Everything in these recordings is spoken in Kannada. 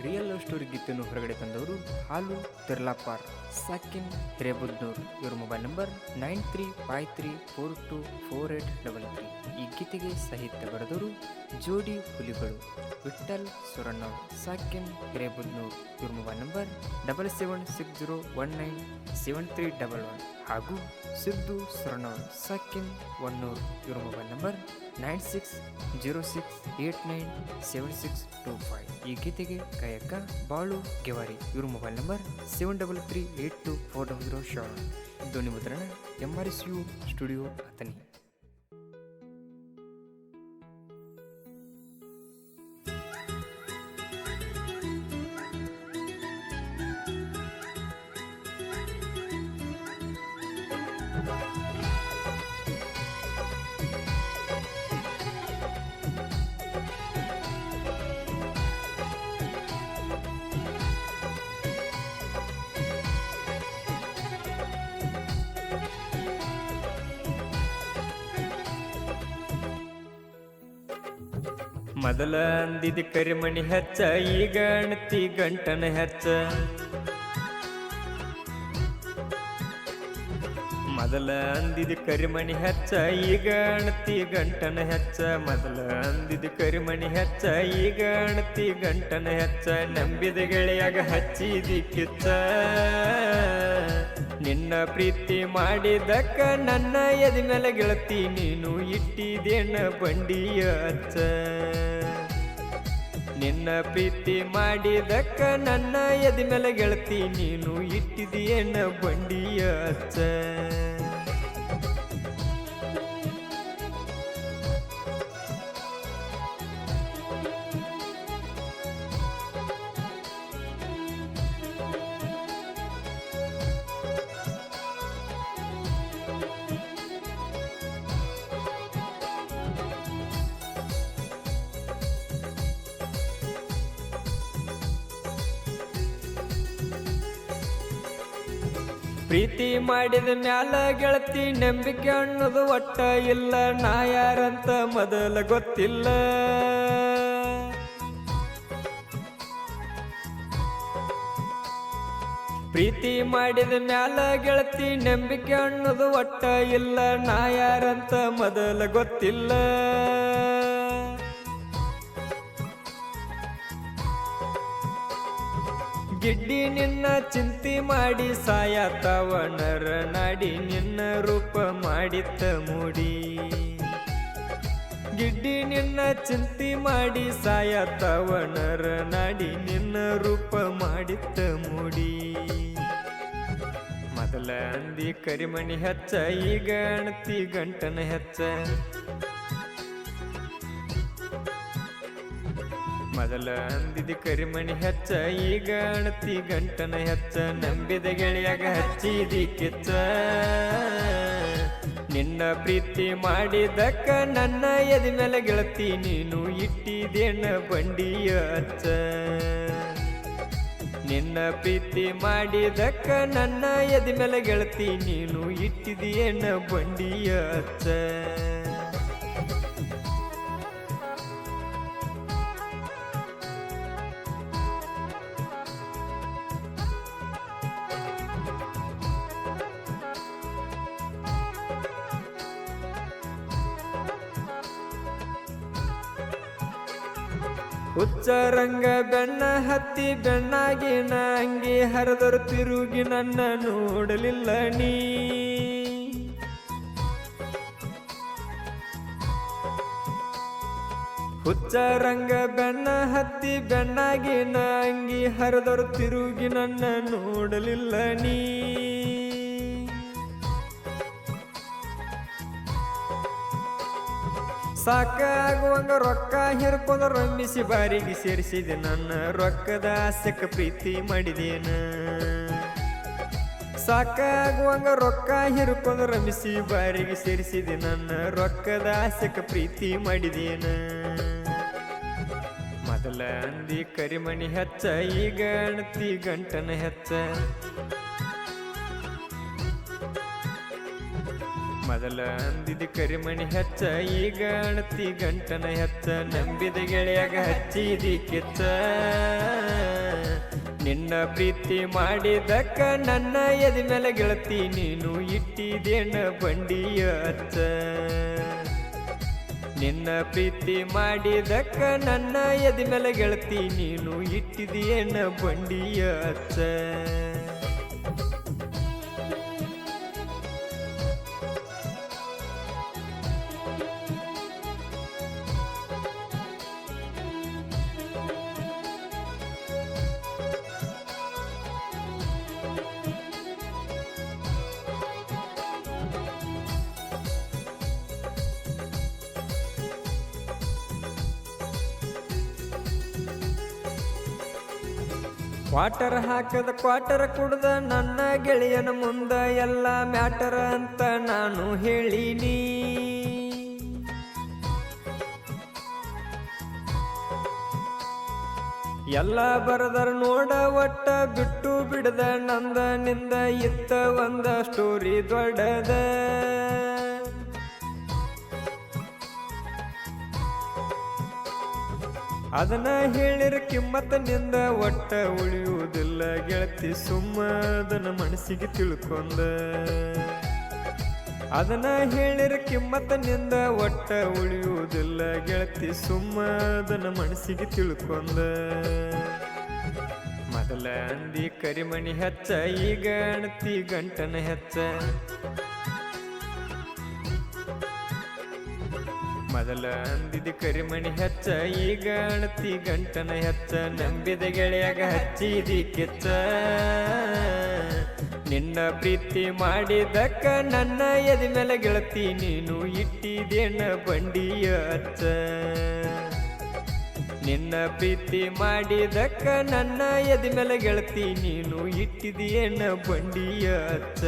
ರಿಯಲ್ ಲವ್ ಸ್ಟೋರಿ ಗೀತೆಯನ್ನು ಹೊರಗಡೆ ತಂದವರು ಹಾಲು ತೆರ್ಲಾಪಾರ್ ಸಾಕಿನ್ ಹಿರೇಬುದ್ನೂರ್. ಇವರ ಮೊಬೈಲ್ ನಂಬರ್ 9353424833. ಈ ಗೀತೆಗೆ ಸಾಹಿತ್ಯ ಬರೆದವರು ಜೋಡಿ ಹುಲಿಗಳು ವಿಠಲ್ ಸುರಣ್ಣವ್ ಸಾಕಿನ್ ಹಿರೇಬುದ್ನೂರ್. ಇವರ ಮೊಬೈಲ್ ನಂಬರ್ 7760197311 ಹಾಗೂ ಸಿದ್ದು ಸುರಣ್ಣವ್ ಸಾಕಿನ್ ಒನ್ನೂರ್. ಇವರ ಮೊಬೈಲ್ ನಂಬರ್ 9606897625. ಈ ಗೀತೆಗೆ ಗಾಯಕ ಬಾಳು ಗೆವಾರಿ. ಇವ್ರ ಮೊಬೈಲ್ ನಂಬರ್ 73382400. ಧ್ವನಿ ಮುದ್ರಣ MRSU ಸ್ಟುಡಿಯೋ ಅತನಿ. ಮೊದಲ ಅಂದಿದ ಕರಿಮಣಿ ಹೆಚ್ಚ, ಈಗ ಅಣತಿ ಗಂಟನ ಹೆಚ್ಚ. ಮೊದಲ ಅಂದಿದ ಕರಿಮಣಿ ಹೆಚ್ಚ, ಈಗ ಅಣತಿ ಗಂಟನ ಹೆಚ್ಚ. ಮೊದಲ ಅಂದಿದ ಕರಿಮಣಿ ಹೆಚ್ಚ, ಈಗ ಅಣತಿ ಗಂಟನ ಹೆಚ್ಚ. ನಂಬಿದ ಗೆಳೆಯಾಗ ಹಚ್ಚಿದಿ ಕಿಚ್ಚ, ನಿನ್ನ ಪ್ರೀತಿ ಮಾಡಿದಕ್ಕ ನನ್ನ ಎದಿ ಮೇಲೆ ಗೆಳತಿ ನೀನು ಇಟ್ಟಿದೇನ ಬಂಡಿಯ ಹಚ್ಚ. ನಿನ್ನ ಪ್ರೀತಿ ಮಾಡಿದಕ್ಕ ನನ್ನ ಎದಿ ಮೇಲೆ ಗೆಳತಿ ನೀನು ಇಟ್ಟಿದೇನ ಬಂಡಿಯ ಹಚ್ಚ. ಪ್ರೀತಿ ಮಾಡಿದ ಮ್ಯಾಲ ಗೆಳತಿ ನಂಬಿಕೆ ಅನ್ನೋದು ಒಟ್ಟ ಇಲ್ಲ. ನಾ ಯಾರಂತ ಮೊದಲ ಗೊತ್ತಿಲ್ಲ. ಪ್ರೀತಿ ಮಾಡಿದ ಮ್ಯಾಲ ಗೆಳತಿ ನಂಬಿಕೆ ಅನ್ನೋದು ಒಟ್ಟ ಇಲ್ಲ. ನಾ ಯಾರಂತ ಮೊದಲ ಗೊತ್ತಿಲ್ಲ. ಗಿಡ್ಡಿ ನಿನ್ನ ಚಿಂತಿ ಮಾಡಿ ಸಾಯತವನರ ನಾಡಿ ನಿನ್ನ ರೂಪ ಮಾಡಿತ್ತ ಮೂಡಿ. ಗಿಡ್ಡಿ ನಿನ್ನ ಚಿಂತಿ ಮಾಡಿ ಸಾಯತವನರ ನಾಡಿ ನಿನ್ನ ರೂಪ ಮಾಡಿತ್ತ ಮೂಡಿ. ಮೊದಲ ಅಂದಿ ಕರಿಮಣಿ ಹೆಚ್ಚ, ಈಗ ಅಣತಿ ಗಂಟನ ಹೆಚ್ಚ. ಮೊದಲ ಅಂದಿದ ಕರಿಮಣಿ ಹೆಚ್ಚ, ಈಗ ಅಣತಿ ಗಂಟನ ಹೆಚ್ಚ. ನಂಬಿದ ಗೆಳೆಯಾಗ ಹಚ್ಚಿದಿ ಕಿಚ್ಚ, ನಿನ್ನ ಪ್ರೀತಿ ಮಾಡಿದಕ್ಕ ನನ್ನ ಎದಿ ಮೇಲೆ ಗೆಳತಿ ನೀನು ಇಟ್ಟಿದೇನ ಬಂಡಿಯ ಹಚ್ಚ. ನಿನ್ನ ಪ್ರೀತಿ ಮಾಡಿದಕ್ಕ ನನ್ನ ಎದಿ ಮೇಲೆ ಗೆಳತಿ ನೀನು ಇಟ್ಟಿದೇನ ಬಂಡಿಯ ಹಚ್ಚ. ಹುಚ್ಚರಂಗ ಬೆಣ್ಣ ಹತ್ತಿ ಬೆಣ್ಣಾಗಿನ ಅಂಗಿ ಹರಿದರು ತಿರುಗಿ ನನ್ನ ನೋಡಲಿಲ್ಲ ನೀ. ಹುಚ್ಚರಂಗ ಬೆಣ್ಣ ಹತ್ತಿ ಬೆಣ್ಣಾಗಿನ ಅಂಗಿ ಹರಿದರು ತಿರುಗಿ ನನ್ನ ನೋಡಲಿಲ್ಲ ನೀ. ಸಾಕಾಗುವಂಗ ರೊಕ್ಕ ಹಿರ್ಕೊಂಡ ರಂಬಿಸಿ ಬಾರಿಗೆ ಸೇರಿಸಿದೆ ನನ್ನ. ರೊಕ್ಕದ ಆಸೆಕ ಪ್ರೀತಿ ಮಾಡಿದೇನ. ಸಾಕಾಗುವಂಗ ರೊಕ್ಕ ಹಿರ್ಕೊಂಡ ರಂಬಿಸಿ ಬಾರಿಗೆ ಸೇರಿಸಿದೆ ನನ್ನ. ರೊಕ್ಕದ ಆಸೆಕ ಪ್ರೀತಿ ಮಾಡಿದೇನ. ಮೊದಲ ಅಂದಿ ಕರಿಮಣಿ ಹೆಚ್ಚ, ಈಗ ಅಣತಿ ಗಂಟನ ಹೆಚ್ಚ. ಮೊದಲ ಅಂದಿದ ಕರಿಮಣಿ ಹೆಚ್ಚ, ಈಗ ಅಣತಿ ಗಂಟನ ಹೆಚ್ಚ. ನಂಬಿದ ಗೆಳೆಯಾಗ ಹಚ್ಚಿದಿ ಕಿಚ್ಚ. ನಿನ್ನ ಪ್ರೀತಿ ಮಾಡಿದಕ್ಕ ನನ್ನ ಎದಿ ಮೇಲೆ ಗೆಳತಿ ನೀನು ಇಟ್ಟಿದೇನ ಬಂಡಿಯ ಅಚ್ಚ ನಿನ್ನ ಪ್ರೀತಿ ಮಾಡಿದಕ್ಕ ನನ್ನ ಎದಿ ಮೇಲೆ ಗೆಳತಿ ನೀನು ಇಟ್ಟಿದೇನ ಬಂಡಿಯ ಅಚ್ಚ ಕ್ವಾಟರ್ ಹಾಕದ ಕ್ವಾಟರ್ ಕುಡ್ದ ನನ್ನ ಗೆಳೆಯನ ಮುಂದ ಎಲ್ಲ ಮ್ಯಾಟರ್ ಅಂತ ನಾನು ಹೇಳಿನಿ ಎಲ್ಲ ಬರದರ ನೋಡ ಒಟ್ಟ ಬಿಟ್ಟು ಬಿಡದ ನಂದ ನಿಂದ ಇತ್ತ ಒಂದ ಸ್ಟೋರಿ ದೊಡ್ಡದ ಅದನ್ನ ಹೇಳಿರ ಕಿಮ್ಮತ್ತ ನಿಂದ ಒಟ್ಟ ಉಳಿಯುವುದಿಲ್ಲ ಗೆಳತಿ ಸುಮ್ಮದನ ಮನಸ್ಸಿಗೆ ತಿಳ್ಕೊಂಡ ಅದನ್ನ ಹೇಳಿರ ಕಿಮ್ಮತ್ತ ನಿಂದ ಒಟ್ಟ ಉಳಿಯುವುದಿಲ್ಲ ಗೆಳತಿ ಸುಮ್ಮದನ ಮನಸ್ಸಿಗೆ ತಿಳ್ಕೊಂಡ ಮೊದಲ ಅಂದಿ ಕರಿಮಣಿ ಹೆಚ್ಚ ಈಗ ಅಣತಿ ಗಂಟನ ಹೆಚ್ಚ ಮೊದಲ ಅಂದಿದ ಕರಿಮಣಿ ಹೆಚ್ಚ ಈಗ ಅಣತಿ ಗಂಟನ ಹೆಚ್ಚ ನಂಬಿದ ಗೆಳೆಯಾಗ ಹಚ್ಚಿದಿ ಕೆಚ್ಚ ನಿನ್ನ ಪ್ರೀತಿ ಮಾಡಿದಕ್ಕ ನನ್ನ ಎದಿ ಮೇಲೆ ಗೆಳತಿ ನೀನು ಇಟ್ಟಿದೇನ ಬಂಡಿಯ ಅಚ್ಚ ನಿನ್ನ ಪ್ರೀತಿ ಮಾಡಿದಕ್ಕ ನನ್ನ ಎದಿ ಮೇಲೆ ಗೆಳತಿ ನೀನು ಇಟ್ಟಿದೇನ ಬಂಡಿಯ ಅಚ್ಚ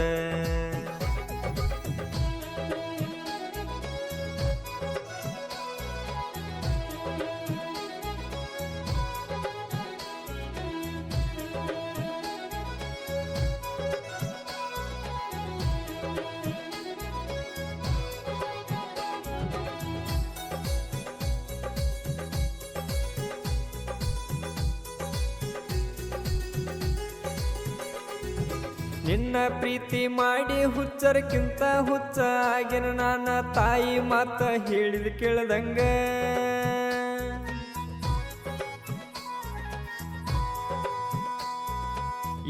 ನಿನ್ನ ಪ್ರೀತಿ ಮಾಡಿ ಹುಚ್ಚರಕ್ಕಿಂತ ಹುಚ್ಚ ಆಗಿನ ನನ್ನ ತಾಯಿ ಮಾತ ಹೇಳಿದ ಕೇಳದಂಗ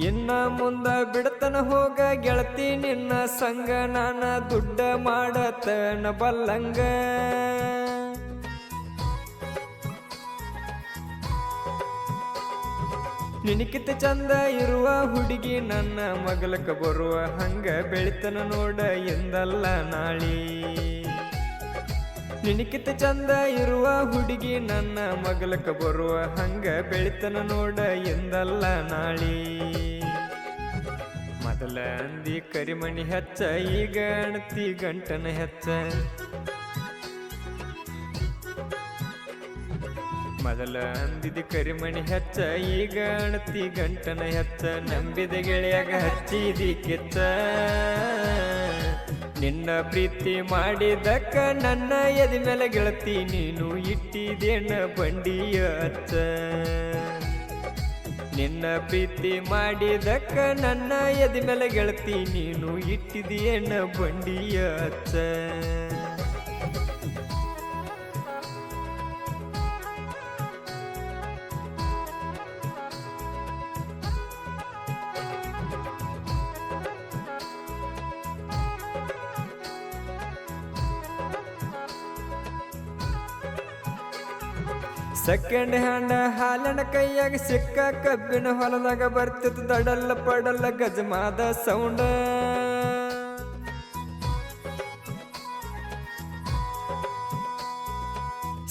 ಇನ್ನ ಮುಂದ ಬಿಡತನ ಹೋಗ ಗೆಳತಿ ನಿನ್ನ ಸಂಗ ನಾನ ದುಡ್ಡ ಮಾಡತನ ಬಲ್ಲಂಗ ನಿನಕಿತ ಚಂದ ಇರುವ ಹುಡುಗಿ ನನ್ನ ಮಗಲಕ ಬರುವ ಹಂಗ ಬೆಳಿತನ ನೋಡ ಎಂದಲ್ಲ ನಾಳಿ ನಿನಕಿತ ಚಂದ ಇರುವ ಹುಡುಗಿ ನನ್ನ ಮಗಲಕ ಬರುವ ಹಂಗ ಬೆಳಿತನ ನೋಡ ಎಂದಲ್ಲ ನಾಳಿ ಮೊದಲ ಅಂದಿ ಕರಿಮಣಿ ಹೆಚ್ಚ ಈಗ ಅಣತಿ ಗಂಟನ ಹೆಚ್ಚ ಮೊದಲ ಅಂದಿದ ಕರಿಮಣಿ ಹೆಚ್ಚ ಈಗ ಅಣತಿ ಗಂಟನ ಹೆಚ್ಚ ನಂಬಿದ ಗೆಳೆಯಾಗ ಹಚ್ಚಿದಿ ಕೆಚ್ಚ ನಿನ್ನ ಪ್ರೀತಿ ಮಾಡಿದಕ್ಕ ನನ್ನ ಎದಿ ಮೇಲೆ ಗೆಳತಿ ನೀನು ಇಟ್ಟಿದೇನ ಬಂಡಿಯ ಅಚ್ಚ ನಿನ್ನ ಪ್ರೀತಿ ಮಾಡಿದಕ್ಕ ನನ್ನ ಎದಿ ಮೇಲೆ ಗೆಳತಿ ನೀನು ಇಟ್ಟಿದೇನ ಬಂಡಿಯ ಅಚ್ಚ ಸೆಕೆಂಡ್ ಹ್ಯಾಂಡ್ ಹಾಲನ ಕೈಯಾಗ ಸಿಕ್ಕ ಕಬ್ಬಿನ ಹೊಲದಾಗ ಬರ್ತಿತ್ತು ದಡಲ್ಲ ಪಡಲ್ಲ ಗಜಮಾದ ಸೌಂಡ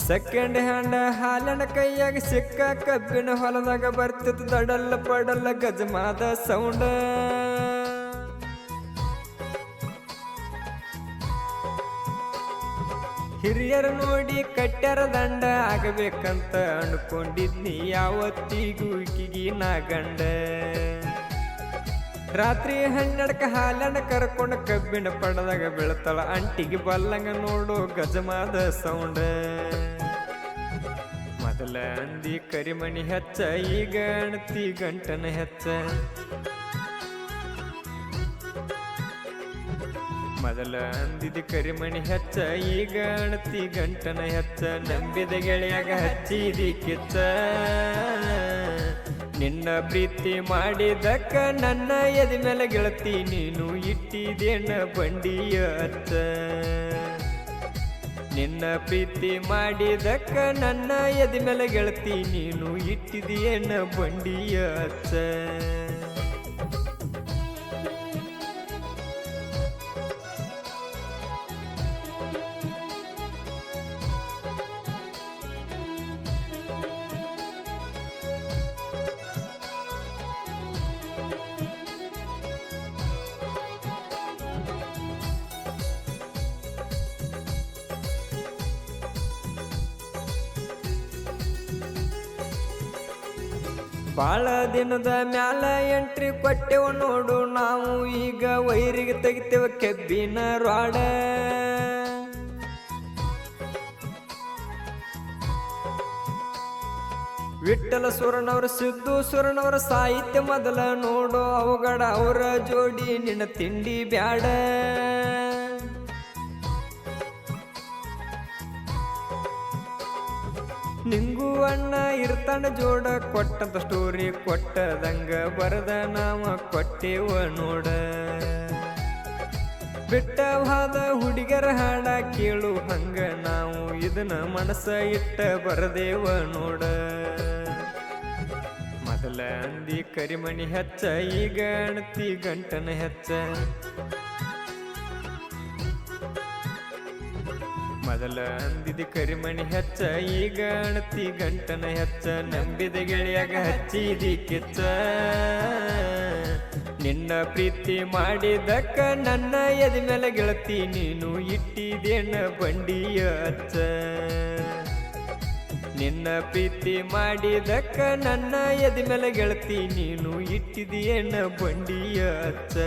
ಸೆಕೆಂಡ್ ಹ್ಯಾಂಡ್ ಹಾಲನ ಕೈಯಾಗ ಸಿಕ್ಕ ಕಬ್ಬಿನ ಹೊಲದಾಗ ಬರ್ತಿತ್ತು ದಡಲ್ಲ ಪಡಲ್ಲ ಗಜಮಾದ ಸೌಂಡ ಹಿರಿಯರ ನೋಡಿ ಕಟ್ಟ್ಯಾರ ದಂಡ ಆಗಬೇಕಂತ ಅನ್ಕೊಂಡಿದ್ನಿ ಯಾವತ್ತಿಗೂ ಈಕಿಗಿ ನಾ ಗಂಡ ರಾತ್ರಿ 12 ಹಾಲನ್ನ ಕರ್ಕೊಂಡು ಕಬ್ಬಿನ ಪಡದಾಗ ಬೀಳ್ತಾಳ ಅಂಟಿಗೆ ಬಲ್ಲಂಗ ನೋಡು ಗಜಮಾದ ಸೌಂಡ ಮೊದಲ ಮೊದಲ ಅಂದಿ ಕರಿಮಣಿ ಹೆಚ್ಚ ಈಗ ಅಣತಿ ಗಂಟನ ಹೆಚ್ಚ ಮೊದಲ ಅಂದಿದ ಕರಿಮಣಿ ಹೆಚ್ಚ ಈಗ ಅಣತಿ ಗಂಟನ ಹೆಚ್ಚ ನಂಬಿದ ಗೆಳೆಯಾಗ ಹಚ್ಚಿದಿ ಕಿಚ್ಚ ನಿನ್ನ ಪ್ರೀತಿ ಮಾಡಿದಕ್ಕ ನನ್ನ ಎದೆ ಮೇಲೆ ಗೆಳತಿ ನೀನು ಇಟ್ಟಿದೇನ ಬಂಡಿಯ ಹಚ್ಚ ನಿನ್ನ ಪ್ರೀತಿ ಮಾಡಿದಕ್ಕ ನನ್ನ ಎದೆ ಮೇಲೆ ಗೆಳತಿ ನೀನು ಇಟ್ಟಿದೇನ ಬಂಡಿಯ ಹಚ್ಚ ಬಾಳ ದಿನದ ಮ್ಯಾಲ ಎಂಟ್ರಿ ಕೊಟ್ಟೆವು ನೋಡು ನಾವು ಈಗ ವೈರಿಗೆ ತೆಗಿತೇವ ಕೆಬ್ಬಿನ ರಾಡ ವಿಠ್ಠಲ ಸುರನವರ ಸಿದ್ದು ಸುರನವರ ಸಾಹಿತ್ಯ ಮೊದಲ ನೋಡು ಅವಗಡ ಅವರ ಜೋಡಿ ನಿನ್ನ ತಿಂಡಿ ಬ್ಯಾಡ ನಿಂಗೂ ಅಣ್ಣ ಇರ್ತಾನ ಜೋಡ ಕೊಟ್ಟಂತ ಸ್ಟೋರಿ ಕೊಟ್ಟದಂಗ ಬರದ ನಾವ ಕೊಟ್ಟೇವ ನೋಡ ಬಿಟ್ಟವಾದ ಹುಡುಗರ ಹಾಡ ಕೇಳು ಹಂಗ ನಾವು ಇದನ್ನ ಮನಸ್ಸ ಇಟ್ಟ ಬರದೇವ ನೋಡ ಮೊದಲ ಅಂದಿ ಕರಿಮಣಿ ಹೆಚ್ಚ ಈಗ ಅಣತಿ ಗಂಟನ ಹೆಚ್ಚ ಮೊದಲ ಅಂದಿದ ಕರಿಮಣಿ ಹೆಚ್ಚ ಈಗ ಅಣತಿ ಗಂಟನ ಹೆಚ್ಚ ನಂಬಿದ ಗೆಳೆಯಾಗ ಹಚ್ಚಿದಿ ಕಿಚ್ಚ ನಿನ್ನ ಪ್ರೀತಿ ಮಾಡಿದಕ್ಕ ನನ್ನ ಎದೆ ಮೇಲೆ ಗೆಳತಿ ನೀನು ಇಟ್ಟಿದೇನ ಬಂಡಿಯ ಹಚ್ಚ ನಿನ್ನ ಪ್ರೀತಿ ಮಾಡಿದಕ್ಕ ನನ್ನ ಎದೆ ಮೇಲೆ ಗೆಳತಿ ನೀನು ಇಟ್ಟಿದೇನ ಬಂಡಿಯ ಹಚ್ಚ